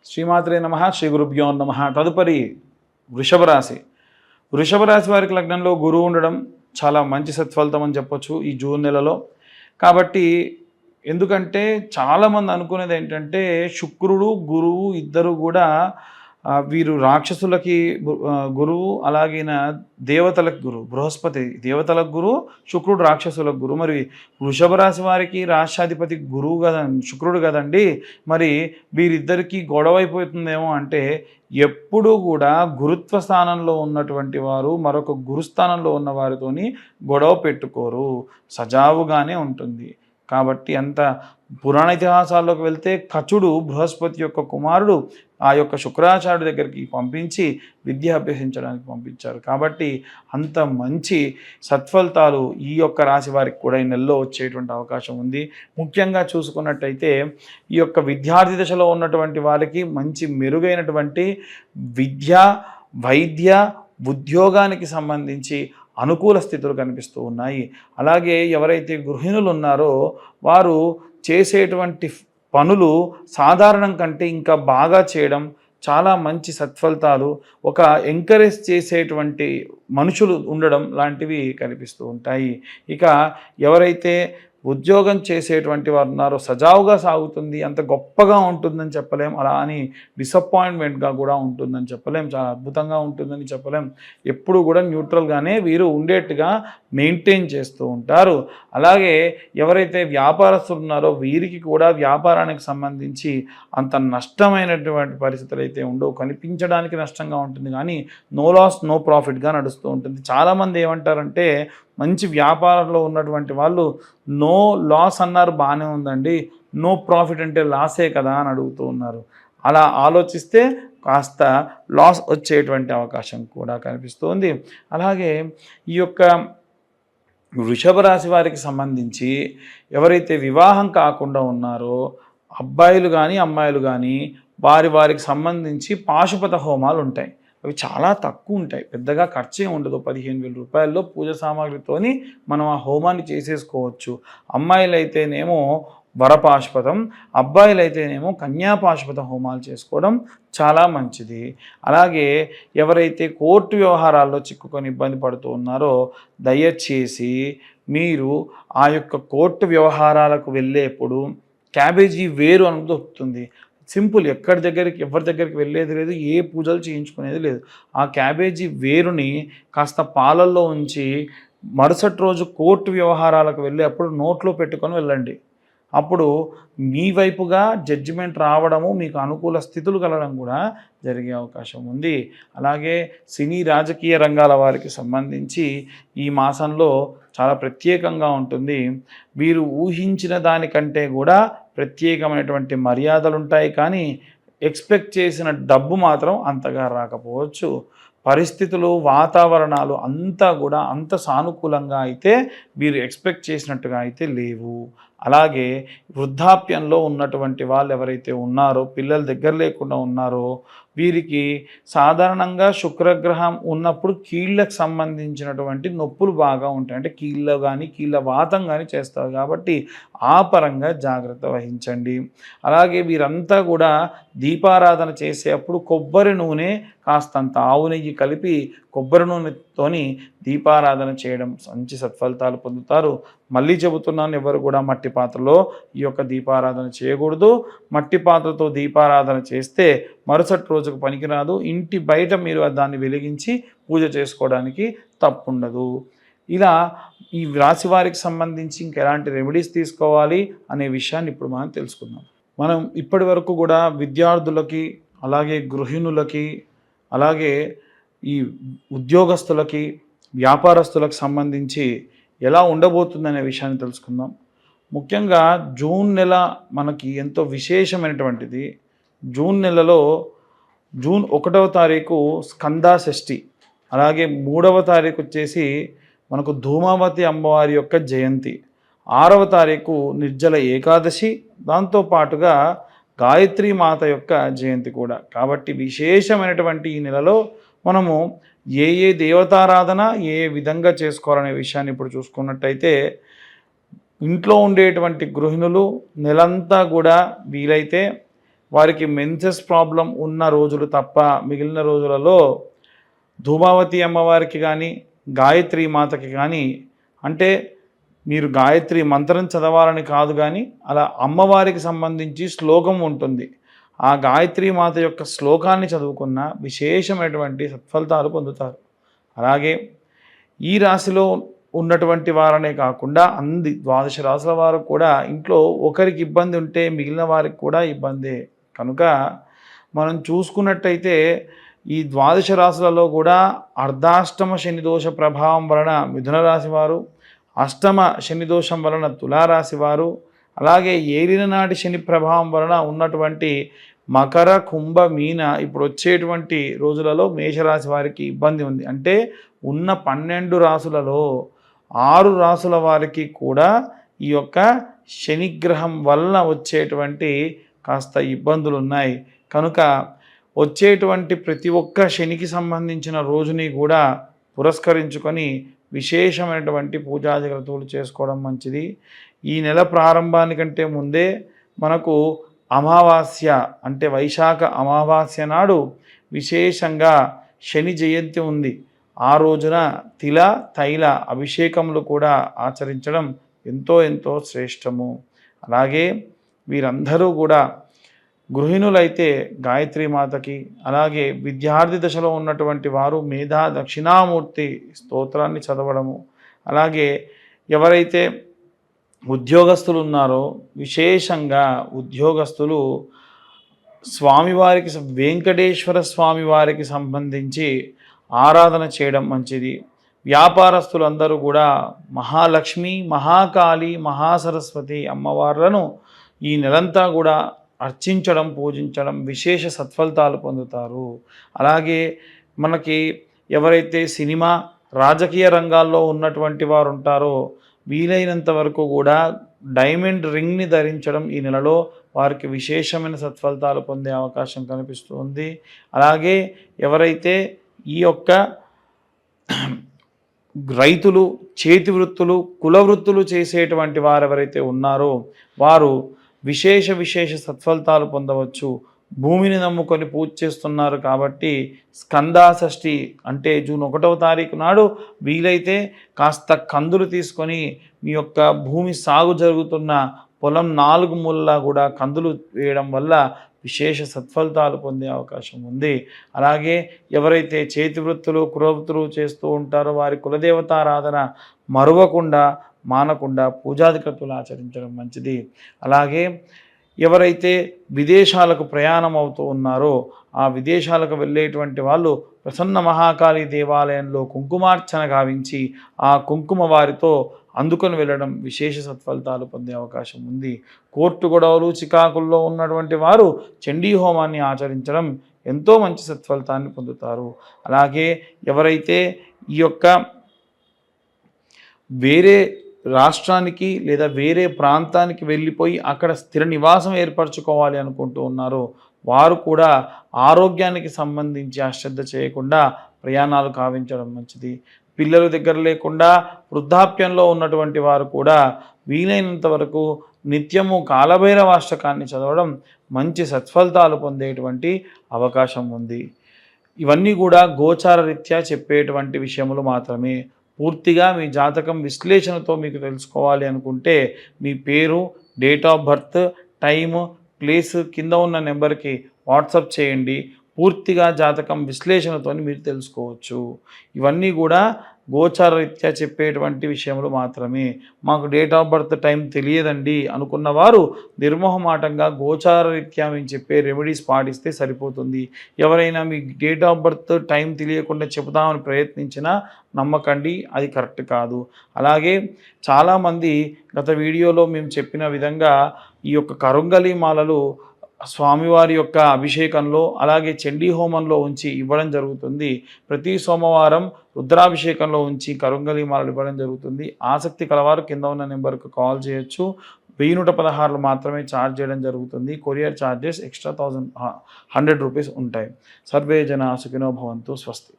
శ్రీమాత్రే నమః, శ్రీ గురుభ్యో నమః. తదుపరి వృషభ రాశి. వృషభ రాశి వారికి లగ్నంలో గురువు ఉండడం చాలా మంచి సత్ఫలితం అని చెప్పొచ్చు ఈ జూన్ నెలలో. కాబట్టి ఎందుకంటే చాలామంది అనుకునేది ఏంటంటే శుక్రుడు గురువు ఇద్దరు కూడా వీరు రాక్షసులకి గురువు, అలాగిన దేవతలకు గురువు. బృహస్పతి దేవతలకు గురువు, శుక్రుడు రాక్షసులకు గురువు. మరి వృషభ రాశి వారికి రాష్ట్రాధిపతి గురువు కదా, శుక్రుడు కదండి. మరి వీరిద్దరికీ గొడవ అయిపోతుందేమో అంటే ఎప్పుడూ కూడా గురుత్వ స్థానంలో ఉన్నటువంటి వారు మరొక గురుస్థానంలో ఉన్న వారితోని గొడవ పెట్టుకోరు, సజావుగానే ఉంటుంది. కాబట్టి అంత పురాణ ఇతిహాసాల్లోకి వెళ్తే కచుడు బృహస్పతి యొక్క కుమారుడు ఆ యొక్క శుక్రాచార్యుడి దగ్గరికి పంపించి విద్య అభ్యసించడానికి పంపించారు. కాబట్టి అంత మంచి సత్ఫలితాలు ఈ యొక్క రాశి వారికి కూడా ఈ నెలలో వచ్చేటువంటి అవకాశం ఉంది. ముఖ్యంగా చూసుకున్నట్టయితే ఈ యొక్క విద్యార్థి దశలో ఉన్నటువంటి వారికి మంచి మెరుగైనటువంటి విద్య, వైద్య, ఉద్యోగానికి సంబంధించి అనుకూల స్థితులు కనిపిస్తూ ఉన్నాయి. అలాగే ఎవరైతే గృహిణులు ఉన్నారో వారు చేసేటువంటి పనులు సాధారణం కంటే ఇంకా బాగా చేయడం, చాలా మంచి సత్ఫలితాలు, ఒక ఎంకరేజ్ చేసేటువంటి మనుషులు ఉండడం లాంటివి కనిపిస్తూ ఉంటాయి. ఇక ఎవరైతే ఉద్యోగం చేసేటువంటి వారు ఉన్నారో సజావుగా సాగుతుంది, అంత గొప్పగా ఉంటుందని చెప్పలేం, అలా అని డిసప్పాయింట్మెంట్గా కూడా ఉంటుందని చెప్పలేం, చాలా అద్భుతంగా ఉంటుందని చెప్పలేం. ఎప్పుడు కూడా న్యూట్రల్గానే వీరు ఉండేట్టుగా మెయింటైన్ చేస్తూ ఉంటారు. అలాగే ఎవరైతే వ్యాపారస్తులు ఉన్నారో వీరికి కూడా వ్యాపారానికి సంబంధించి అంత నష్టమైనటువంటి పరిస్థితులు అయితే ఉండవు. కనిపించడానికి నష్టంగా ఉంటుంది కానీ నో లాస్ నో ప్రాఫిట్గా నడుస్తూ ఉంటుంది. చాలామంది ఏమంటారంటే మంచి వ్యాపారంలో ఉన్నటువంటి వాళ్ళు నో లాస్ అన్నారు, బాగానే ఉందండి, నో ప్రాఫిట్ అంటే లాసే కదా అని అడుగుతూ ఉన్నారు. అలా ఆలోచిస్తే కాస్త లాస్ వచ్చేటువంటి అవకాశం కూడా కనిపిస్తుంది. అలాగే ఈ యొక్క వృషభ రాశి వారికి సంబంధించి ఎవరైతే వివాహం కాకుండా ఉన్నారో అబ్బాయిలు కానీ అమ్మాయిలు కానీ వారికి సంబంధించి పాశుపత హోమాలు ఉంటాయి. అవి చాలా తక్కువ ఉంటాయి, పెద్దగా ఖర్చే ఉండదు. 15,000 రూపాయల్లో పూజ సామాగ్రితోని మనం ఆ హోమాన్ని చేసేసుకోవచ్చు. అమ్మాయిలైతేనేమో వరపాశుపతం, అబ్బాయిలైతేనేమో కన్యాపాశుపత హోమాలు చేసుకోవడం చాలా మంచిది. అలాగే ఎవరైతే కోర్టు వ్యవహారాల్లో చిక్కుకొని ఇబ్బంది పడుతూ ఉన్నారో దయచేసి మీరు ఆ యొక్క కోర్టు వ్యవహారాలకు వెళ్ళేప్పుడు క్యాబేజీ వేరు అని దొరుకుతుంది. సింపుల్, ఎవరి దగ్గరికి వెళ్ళేది లేదు, ఏ పూజలు చేయించుకునేది లేదు. ఆ క్యాబేజీ వేరుని కాస్త పాలల్లో ఉంచి మరుసటి రోజు కోర్టు వ్యవహారాలకు వెళ్ళి అప్పుడు నోట్లో పెట్టుకొని వెళ్ళండి. అప్పుడు మీ వైపుగా జడ్జిమెంట్ రావడము, మీకు అనుకూల స్థితులు కలగడం కూడా జరిగే అవకాశం ఉంది. అలాగే సినీ రాజకీయ రంగాల వారికి సంబంధించి ఈ మాసంలో చాలా ప్రత్యేకంగా ఉంటుంది. వీరు ఊహించిన దానికంటే కూడా ప్రత్యేకమైనటువంటి మర్యాదలు ఉంటాయి, కానీ ఎక్స్పెక్ట్ చేసిన డబ్బు మాత్రం అంతగా రాకపోవచ్చు. పరిస్థితులు, వాతావరణాలు అంతా కూడా అంత సానుకూలంగా అయితే వీరు ఎక్స్పెక్ట్ చేసినట్టుగా అయితే లేవు. అలాగే వృద్ధాప్యంలో ఉన్నటువంటి వాళ్ళు ఎవరైతే ఉన్నారో, పిల్లల దగ్గర లేకుండా ఉన్నారో వీరికి సాధారణంగా శుక్రగ్రహం ఉన్నప్పుడు కీళ్ళకు సంబంధించినటువంటి నొప్పులు బాగా ఉంటాయి. అంటే కీళ్ళ కానీ కీళ్ళ వాతం కానీ చేస్తారు. కాబట్టి ఆ పరంగా జాగ్రత్త వహించండి. అలాగే వీరంతా కూడా దీపారాధన చేసేటప్పుడు కొబ్బరి నూనె కాస్తంత ఆవు నెయ్యి కలిపి కొబ్బరి నూనెతోని దీపారాధన చేయడం మంచి సత్ఫలితాలు పొందుతారు. మళ్ళీ చెబుతున్నాను, ఎవరు కూడా మట్టి పాత్రలో ఈ యొక్క దీపారాధన చేయకూడదు. మట్టి పాత్రతో దీపారాధన చేస్తే మరుసటి రోజుకు పనికిరాదు. ఇంటి బయట మీరు దాన్ని వెలిగించి పూజ చేసుకోవడానికి తప్పుండదు. ఇలా ఈ రాశి వారికి సంబంధించి ఇంకెలాంటి రెమెడీస్ తీసుకోవాలి అనే విషయాన్ని ఇప్పుడు మనం తెలుసుకుందాం. మనం ఇప్పటి వరకు కూడా విద్యార్థులకి, అలాగే గృహిణులకి, అలాగే ఈ ఉద్యోగస్తులకి, వ్యాపారస్తులకు సంబంధించి ఎలా ఉండబోతుందనే విషయాన్ని తెలుసుకుందాం. ముఖ్యంగా జూన్ నెల మనకి ఎంతో విశేషమైనటువంటిది. జూన్ నెలలో జూన్ 1వ తారీఖు స్కంద షష్ఠి, అలాగే 3వ తారీఖు వచ్చేసి మనకు ధూమావతి అమ్మవారి యొక్క జయంతి, 6వ తారీఖు నిర్జల ఏకాదశి, దాంతోపాటుగా గాయత్రి మాత యొక్క జయంతి కూడా. కాబట్టి విశేషమైనటువంటి ఈ నెలలో మనము ఏ దేవతారాధన ఏ విధంగా చేసుకోవాలనే విషయాన్ని ఇప్పుడు చూసుకున్నట్టయితే ఇంట్లో ఉండేటువంటి గృహిణులు నెలంతా కూడా వీలైతే వారికి మెన్సెస్ ప్రాబ్లం ఉన్న రోజులు తప్ప మిగిలిన రోజులలో ధూమావతి అమ్మవారికి కానీ గాయత్రి మాతకి కానీ, అంటే మీరు గాయత్రి మంత్రం చదవాలని కాదు కానీ అలా అమ్మవారికి సంబంధించి శ్లోకం ఉంటుంది. ఆ గాయత్రి మాత యొక్క శ్లోకాన్ని చదువుకున్న విశేషమైనటువంటి సత్ఫలితాలు పొందుతారు. అలాగే ఈ రాశిలో ఉన్నటువంటి వారనే కాకుండా 12 రాశుల వారు కూడా ఇంట్లో ఒకరికి ఇబ్బంది ఉంటే మిగిలిన వారికి కూడా ఇబ్బందే. కనుక మనం చూసుకున్నట్టయితే ఈ 12 రాశులలో కూడా అర్ధాష్టమ శని దోష ప్రభావం వలన మిథున రాశి వారు, అష్టమ శని దోషం వలన తులారాశి వారు, అలాగే ఏలిన నాటి శని ప్రభావం వలన ఉన్నటువంటి మకర, కుంభ, మీన ఇప్పుడు వచ్చేటువంటి రోజులలో మేషరాశి వారికి ఇబ్బంది ఉంది. అంటే ఉన్న 12 రాశులలో 6 రాశుల వారికి కూడా ఈ యొక్క శనిగ్రహం వలన వచ్చేటువంటి కాస్త ఇబ్బందులు ఉన్నాయి. కనుక వచ్చేటువంటి ప్రతి ఒక్క శనికి సంబంధించిన రోజుని కూడా పురస్కరించుకొని విశేషమైనటువంటి పూజా జాగ్రత్తలు చేసుకోవడం మంచిది. ఈ నెల ప్రారంభానికంటే ముందే మనకు అమావాస్య అంటే వైశాఖ అమావాస్య నాడు విశేషంగా శని జయంతి ఉంది. ఆ రోజున తిల తైల అభిషేకములు కూడా ఆచరించడం ఎంతో ఎంతో శ్రేష్టము. అలాగే వీరందరూ కూడా గృహిణులైతే గాయత్రి మాతకి, అలాగే విద్యార్థి దశలో ఉన్నటువంటి వారు మేధా దక్షిణామూర్తి స్తోత్రాన్ని చదవడము, అలాగే ఎవరైతే ఉద్యోగస్తులు ఉన్నారో విశేషంగా ఉద్యోగస్తులు స్వామివారికి వెంకటేశ్వర స్వామి వారికి సంబంధించి ఆరాధన చేయడం మంచిది. వ్యాపారస్తులందరూ కూడా మహాలక్ష్మి, మహాకాళి, మహాసరస్వతి అమ్మవార్లను ఈ నెలంతా కూడా అర్చించడం, పూజించడం విశేష సత్ఫలితాలు పొందుతారు. అలాగే మనకి ఎవరైతే సినిమా, రాజకీయ రంగాల్లో ఉన్నటువంటి వారు ఉంటారో వీలైనంత వరకు కూడా డైమండ్ రింగ్ని ధరించడం ఈ నెలలో వారికి విశేషమైన సత్ఫలితాలు పొందే అవకాశం కనిపిస్తుంది. అలాగే ఎవరైతే ఈ యొక్క రైతులు, చేతి వృత్తులు, కుల వృత్తులు చేసేటువంటి వారు ఎవరైతే ఉన్నారో వారు విశేష సత్ఫలితాలు పొందవచ్చు. భూమిని నమ్ముకొని పూజ చేస్తున్నారు కాబట్టి స్కందాషష్ఠి అంటే జూన్ 1వ తారీఖు నాడు వీలైతే కాస్త కందులు తీసుకొని మీ యొక్క భూమి సాగు జరుగుతున్న పొలం 4 మూలలా కూడా కందులు వేయడం వల్ల విశేష సత్ఫలితాలు పొందే అవకాశం ఉంది. అలాగే ఎవరైతే చేతి వృత్తులు, కులవృత్తులు చేస్తూ ఉంటారో వారి కులదేవతారాధన మరువకుండా, మానకుండా పూజాధికతులు ఆచరించడం మంచిది. అలాగే ఎవరైతే విదేశాలకు ప్రయాణం అవుతూ ఉన్నారో ఆ విదేశాలకు వెళ్ళేటువంటి వాళ్ళు ప్రసన్న మహాకాళి దేవాలయంలో కుంకుమార్చన గావించి ఆ కుంకుమ వారితో అందుకొని వెళ్ళడం విశేష సత్ఫలితాలు పొందే అవకాశం ఉంది. కోర్టు గొడవలు, చికాకుల్లో ఉన్నటువంటి వారు చండీ హోమాన్ని ఆచరించడం ఎంతో మంచి సత్ఫలితాన్ని పొందుతారు. అలాగే ఎవరైతే ఈ యొక్క వేరే రాష్ట్రానికి లేదా వేరే ప్రాంతానికి వెళ్ళిపోయి అక్కడ స్థిర నివాసం ఏర్పరచుకోవాలి అనుకుంటూ ఉన్నారో వారు కూడా ఆరోగ్యానికి సంబంధించి అశ్రద్ధ చేయకుండా ప్రయాణాలు కావించడం మంచిది. పిల్లలు దగ్గర లేకుండా వృద్ధాప్యంలో ఉన్నటువంటి వారు కూడా వీలైనంత వరకు నిత్యము కాలభైరవాష్టకాన్ని చదవడం మంచి సత్ఫలితాలు పొందేటువంటి అవకాశం ఉంది. ఇవన్నీ కూడా గోచార రీత్యా చెప్పేటువంటి విషయములు మాత్రమే. పూర్తిగా మీ జాతకం విశ్లేషణతో మీకు తెలుసుకోవాలి అనుకుంటే మీ పేరు, date of birth, time, place కింద ఉన్న నెంబర్కి వాట్సాప్ చేయండి. పూర్తిగా జాతకం విశ్లేషణతో మీరు తెలుసుకోవచ్చు. ఇవన్నీ కూడా గోచార రీత్యా చెప్పేటువంటి విషయములు మాత్రమే. మాకు డేట్ ఆఫ్ బర్త్ టైం తెలియదండి అనుకున్న వారు నిర్మోహమాటంగా గోచార రీత్యా మేము చెప్పే రెమెడీస్ పాటిస్తే సరిపోతుంది. ఎవరైనా మీ డేట్ ఆఫ్ బర్త్ టైం తెలియకుండా చెబుతామని ప్రయత్నించినా నమ్మకండి, అది కరెక్ట్ కాదు. అలాగే చాలామంది గత వీడియోలో మేము చెప్పిన విధంగా ఈ యొక్క కరుంగలి మాలలు స్వామివారి యొక్క అభిషేకంలో అలాగే చండీ హోమంలో ఉంచి ఇవ్వడం జరుగుతుంది. ప్రతి సోమవారం రుద్రాభిషేకంలో ఉంచి కరుంగలి మాలలు ఇవ్వడం జరుగుతుంది. ఆసక్తి కలవారు కింద ఉన్న నెంబర్కు కాల్ చేయొచ్చు. 1116 మాత్రమే ఛార్జ్ చేయడం జరుగుతుంది. కొరియర్ ఛార్జెస్ ఎక్స్ట్రా 100 రూపీస్ ఉంటాయి. సర్వే జన సుఖినో భవంతు. స్వస్తి.